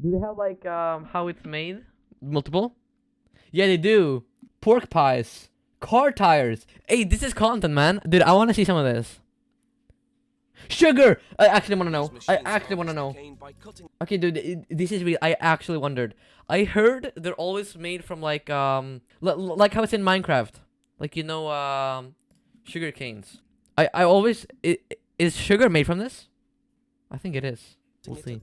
Do they have like how it's made? Multiple? Yeah, they do. Pork pies, car tires. Hey, this is content, man. Dude, I want to see some of this. Sugar. I actually want to know. I actually want to know. Okay, dude, this is real. I actually wondered. I heard they're always made from like like how it's in Minecraft, like sugar canes. I always is sugar made from this? I think it is. We'll see.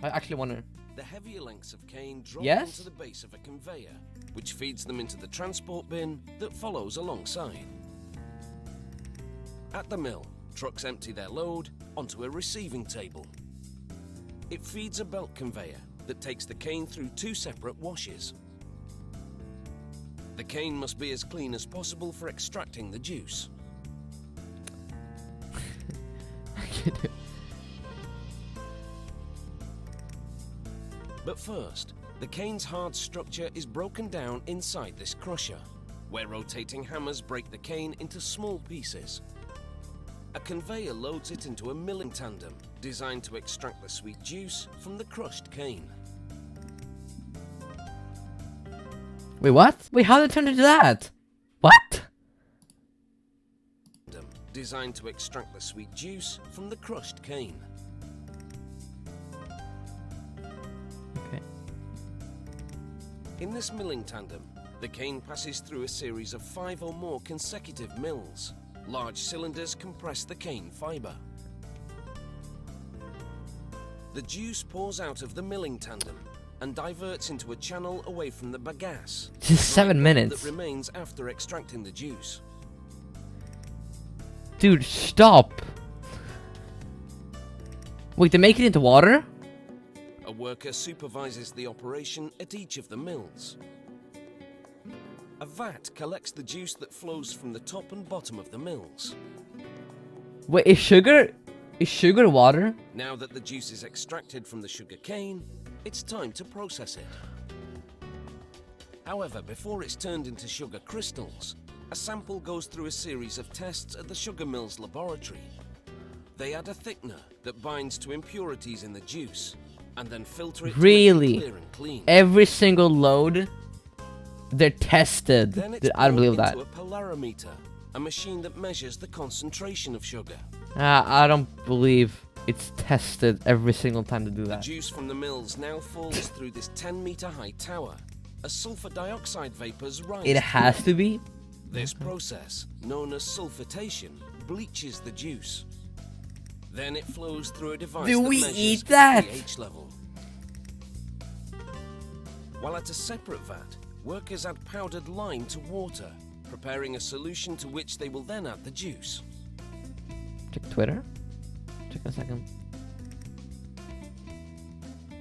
I actually wonder. The heavier lengths of cane drop Yes? into the base of a conveyor, which feeds them into the transport bin that follows alongside. At the mill, trucks empty their load onto a receiving table. It feeds a belt conveyor that takes the cane through two separate washes. The cane must be as clean as possible for extracting the juice. But first, the cane's hard structure is broken down inside this crusher, where rotating hammers break the cane into small pieces. A conveyor loads it into a milling tandem, designed to extract the sweet juice from the crushed cane. Wait, what? Wait, how did it turn into that? What? Designed to extract the sweet juice from the crushed cane. Okay. In this milling tandem, the cane passes through a series of 5 or more consecutive mills. Large cylinders compress the cane fiber. The juice pours out of the milling tandem and diverts into a channel away from the bagasse. Just 7 minutes. That remains after extracting the juice. Dude, stop. Wait, they make it into water? A worker supervises the operation at each of the mills. A vat collects the juice that flows from the top and bottom of the mills. Wait, is sugar water? Now that the juice is extracted from the sugar cane, it's time to process it. However, before it's turned into sugar crystals, a sample goes through a series of tests at the sugar mill's laboratory. They add a thickener that binds to impurities in the juice, and then filter it to make it clear and clean. Every single load, they're tested. Then it's I don't believe poured that. into a polarimeter, a machine that measures the concentration of sugar. I don't believe it's tested every single time to do The that. juice from the mills now falls through this 10-meter high tower. As sulfur dioxide vapors rise. It has to be? This process, known as sulfitation, bleaches the juice. Then it flows through a device Do that we measures eat its that? pH level. While at a separate vat, workers add powdered lime to water, preparing a solution to which they will then add the juice. Check Twitter. Check a second.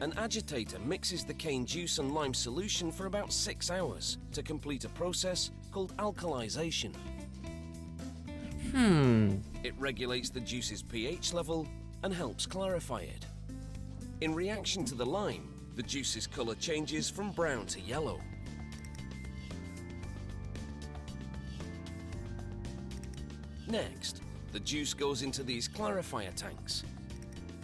An agitator mixes the cane juice and lime solution for about 6 hours to complete a process called alkalization. It regulates the juice's pH level and helps clarify it. In reaction to the lime, the juice's color changes from brown to yellow. Next, the juice goes into these clarifier tanks.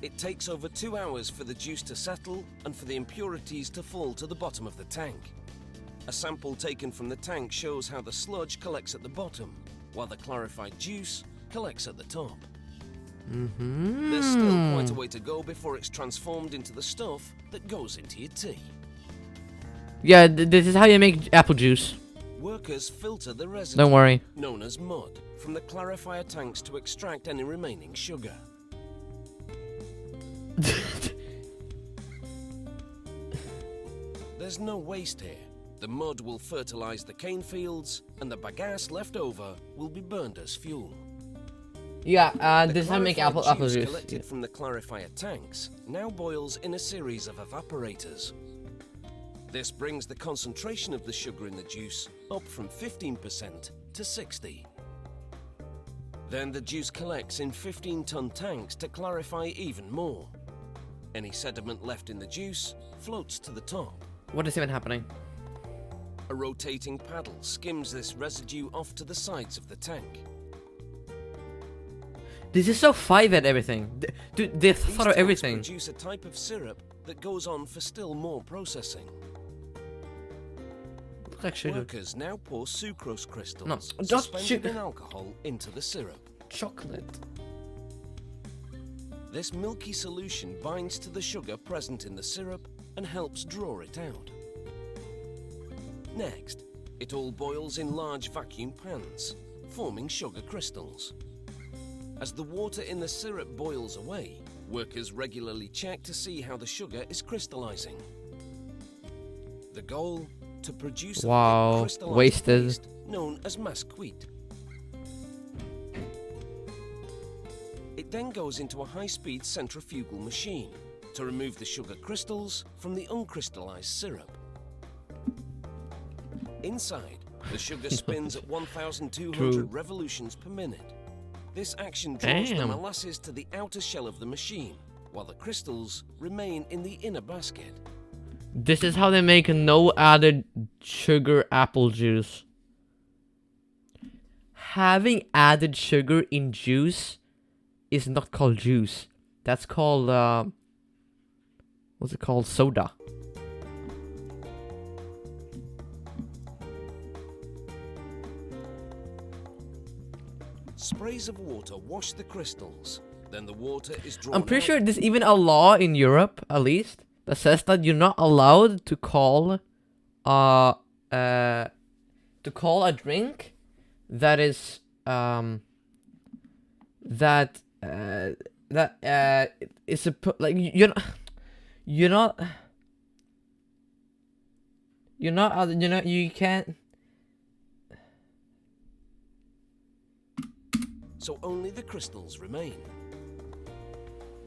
It takes over 2 hours for the juice to settle and for the impurities to fall to the bottom of the tank. A sample taken from the tank shows how the sludge collects at the bottom, while the clarified juice collects at the top. There's still quite a way to go before it's transformed into the stuff that goes into your tea. Yeah, this is how you make apple juice. Workers filter the residue, Don't worry. known as mud, from the clarifier tanks to extract any remaining sugar. There's no waste here. The mud will fertilize the cane fields, and the bagasse left over will be burned as fuel. Yeah, The this is how you make clarified apple juice. collected from the clarifier tanks now boils in a series of evaporators. This brings the concentration of the sugar in the juice up from 15% to 60%. Then the juice collects in 15-ton tanks to clarify even more. Any sediment left in the juice floats to the top. What is even happening? A rotating paddle skims this residue off to the sides of the tank. This is so 5 at everything. Dude, they These thought of tanks everything. produce a type of syrup that goes on for still more processing. Looks like sugar. Workers now pour sucrose crystals, No, not suspended sugar. in alcohol, into the syrup. Chocolate. This milky solution binds to the sugar present in the syrup and helps draw it out. Next, it all boils in large vacuum pans, forming sugar crystals. As the water in the syrup boils away, workers regularly check to see how the sugar is crystallizing. The goal? To produce a Wow, thick crystallized wasted. paste known as masquite. It then goes into a high-speed centrifugal machine to remove the sugar crystals from the uncrystallized syrup. Inside, the sugar spins at 1,200 True. revolutions per minute. This action draws the Damn. molasses to the outer shell of the machine, while the crystals remain in the inner basket. This is how they make no added sugar apple juice. Having added sugar in juice is not called juice. That's called, what's it called? Soda. Sprays of water wash the crystals. Then the water is drawn I'm pretty out. sure there's even a law in Europe, at least, that says that you're not allowed to call, to call a drink that is, is a like you can't. So only the crystals remain.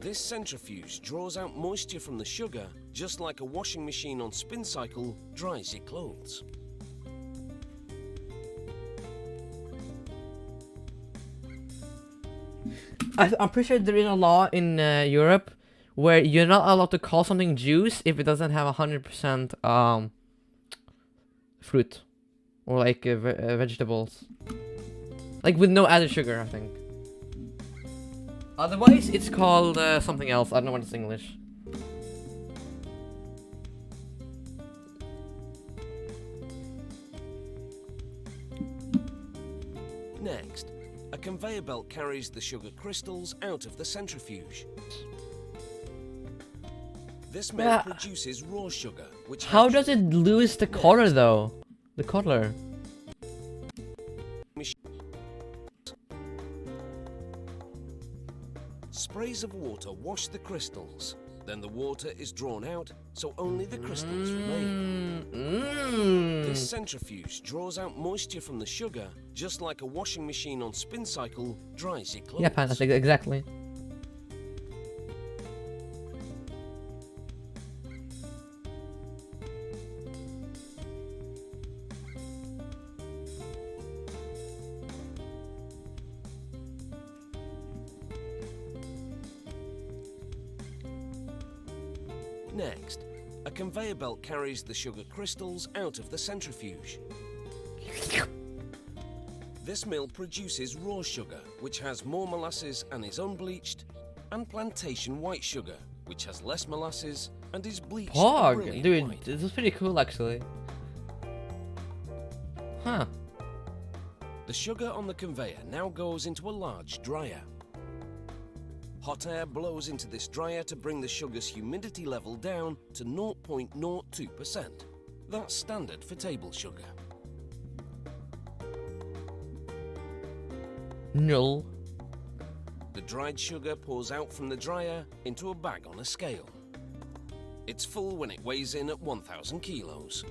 This centrifuge draws out moisture from the sugar, just like a washing machine on spin cycle dries your clothes. I'm pretty sure there is a law in Europe where you're not allowed to call something juice if it doesn't have 100% fruit or like vegetables, like with no added sugar, I think. Otherwise, it's called something else. I don't know what it's in English. Next, a conveyor belt carries the sugar crystals out of the centrifuge. This mill Yeah. produces raw sugar, which How has does it lose the color though? The color. sprays of water wash the crystals. Then the water is drawn out, so only the crystals remain. This centrifuge draws out moisture from the sugar, just like a washing machine on spin cycle dries your clothes. Yeah, that's exactly. Next, a conveyor belt carries the sugar crystals out of the centrifuge. This mill produces raw sugar, which has more molasses and is unbleached, and plantation white sugar, which has less molasses and is bleached. Pog, brilliant dude, white. this is pretty cool actually. Huh. The sugar on the conveyor now goes into a large dryer. Hot air blows into this dryer to bring the sugar's humidity level down to 0.02%. That's standard for table sugar. Null. The dried sugar pours out from the dryer into a bag on a scale. It's full when it weighs in at 1,000 kilos.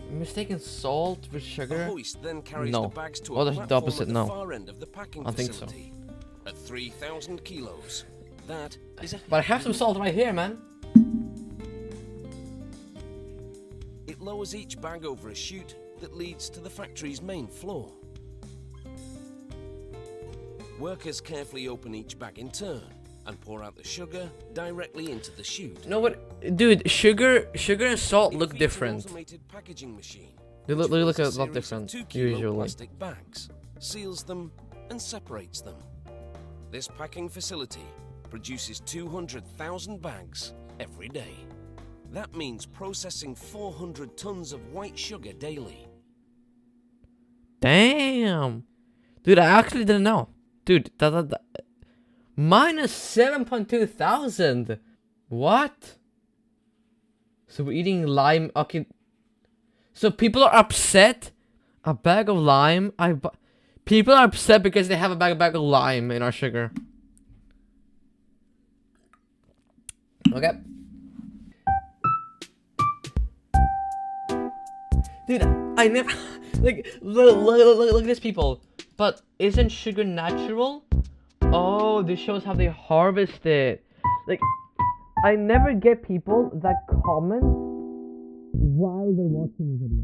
Mistaken salt with The sugar? hoist then carries No. the bags to Oh, a that's the platform opposite, at the no. far end of the packing I think so. facility. At 3,000 kilos. That is a But I have some salt right here, man. It lowers each bag over a chute that leads to the factory's main floor. Workers carefully open each bag in turn and pour out the sugar directly into the chute. No, but dude, sugar and salt It look feeds an different. automated packaging machine They which look fills a lot series of different 2 kilo usually. plastic bags, seals them, and separates them. This packing facility produces 200,000 bags every day. That means processing 400 tons of white sugar daily. Damn, dude, I actually didn't know, dude. Minus 7.2 thousand. What? So we're eating lime. Okay. So people are upset. A bag of lime. People are upset because they have a bag of lime in our sugar. Okay. Dude, I never like look at these people. But isn't sugar natural? Oh, this shows how they harvest it. Like, I never get people that comment while they're watching the video.